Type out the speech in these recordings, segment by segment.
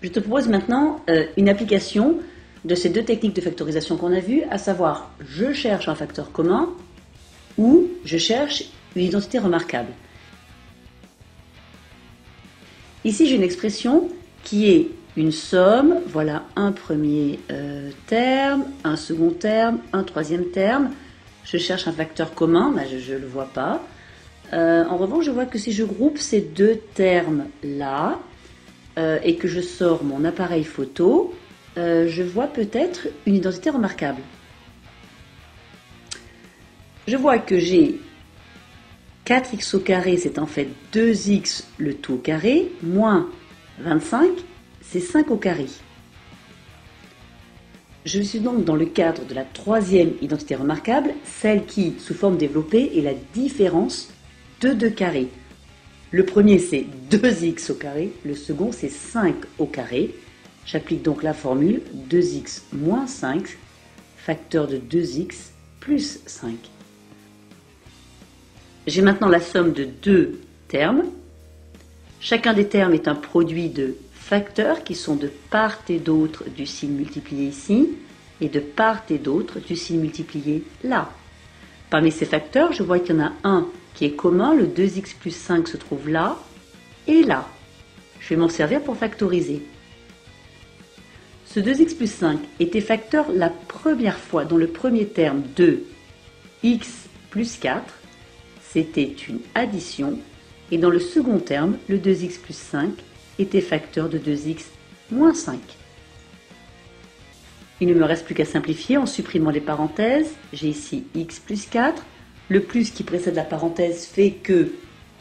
Je te propose maintenant une application de ces deux techniques de factorisation qu'on a vues, à savoir je cherche un facteur commun ou je cherche une identité remarquable. Ici j'ai une expression qui est une somme, voilà un premier terme, un second terme, un troisième terme. Je cherche un facteur commun, ben je ne le vois pas. En revanche, je vois que si je groupe ces deux termes-là et que je sors mon appareil photo, je vois peut-être une identité remarquable. Je vois que j'ai 4x au carré, c'est en fait 2x le tout au carré, moins 25, c'est 5 au carré. Je suis donc dans le cadre de la troisième identité remarquable, celle qui, sous forme développée, est la différence de deux carrés. Le premier, c'est 2x au carré, le second, c'est 5 au carré. J'applique donc la formule 2x moins 5, facteur de 2x plus 5. J'ai maintenant la somme de deux termes. Chacun des termes est un produit de facteurs qui sont de part et d'autre du signe multiplié ici et de part et d'autre du signe multiplié là. Parmi ces facteurs, je vois qu'il y en a un qui est commun, le 2x plus 5 se trouve là et là. Je vais m'en servir pour factoriser. Ce 2x plus 5 était facteur la première fois dans le premier terme de x plus 4, c'était une addition, et dans le second terme, le 2x plus 5 était facteur de 2x moins 5. Il ne me reste plus qu'à simplifier en supprimant les parenthèses. J'ai ici x plus 4. Le plus qui précède la parenthèse fait que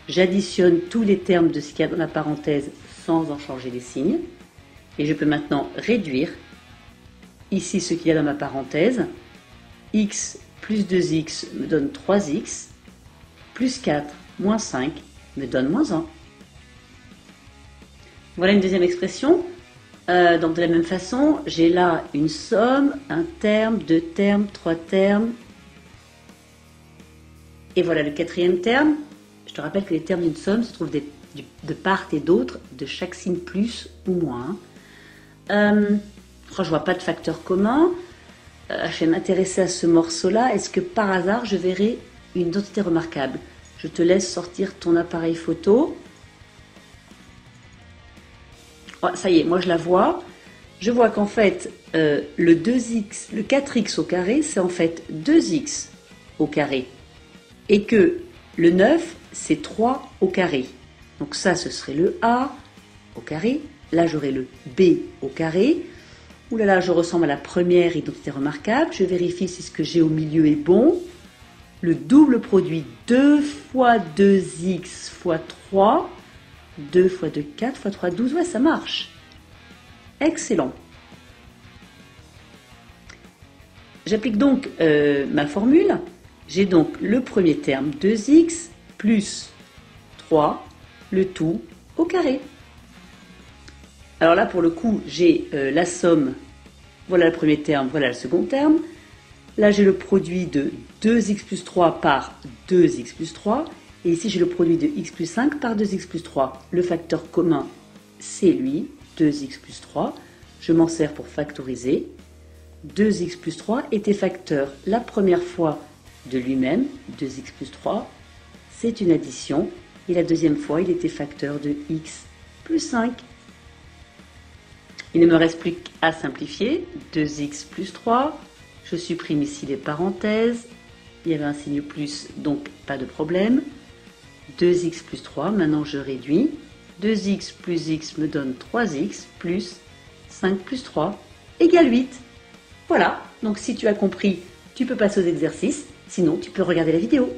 j'additionne tous les termes de ce qu'il y a dans la parenthèse sans en changer les signes. Et je peux maintenant réduire ici ce qu'il y a dans ma parenthèse. X plus 2x me donne 3x, plus 4 moins 5 me donne moins 1. Voilà une deuxième expression. Donc de la même façon, j'ai là une somme, un terme, deux termes, trois termes. Et voilà le quatrième terme. Je te rappelle que les termes d'une somme se trouvent de part et d'autre de chaque signe plus ou moins. Je ne vois pas de facteur commun. Je vais m'intéresser à ce morceau-là. Est-ce que par hasard, je verrai une identité remarquable? Je te laisse sortir ton appareil photo. Oh, ça y est, moi je la vois. Je vois qu'en fait, le 4x au carré, c'est en fait 2x au carré. Et que le 9, c'est 3 au carré. Donc ça, ce serait le A au carré. Là, j'aurai le B au carré. Ouh là là, je ressemble à la première identité remarquable. Je vérifie si ce que j'ai au milieu est bon. Le double produit 2 fois 2x fois 3. 2 fois 2, 4 fois 3, 12. Ouais, ça marche. Excellent. J'applique donc ma formule. J'ai donc le premier terme 2x plus 3, le tout au carré. Alors là, pour le coup, j'ai la somme. Voilà le premier terme, voilà le second terme. Là, j'ai le produit de 2x plus 3 par 2x plus 3. Et ici, j'ai le produit de x plus 5 par 2x plus 3. Le facteur commun, c'est lui, 2x plus 3. Je m'en sers pour factoriser. 2x plus 3 était facteur la première fois de lui-même, 2x plus 3. C'est une addition. Et la deuxième fois, il était facteur de x plus 5. Il ne me reste plus qu'à simplifier. 2x plus 3. Je supprime ici les parenthèses. Il y avait un signe plus, donc pas de problème. 2x plus 3, maintenant je réduis. 2x plus x me donne 3x plus 5 plus 3 égale 8. Voilà, donc si tu as compris, tu peux passer aux exercices. Sinon, tu peux regarder la vidéo.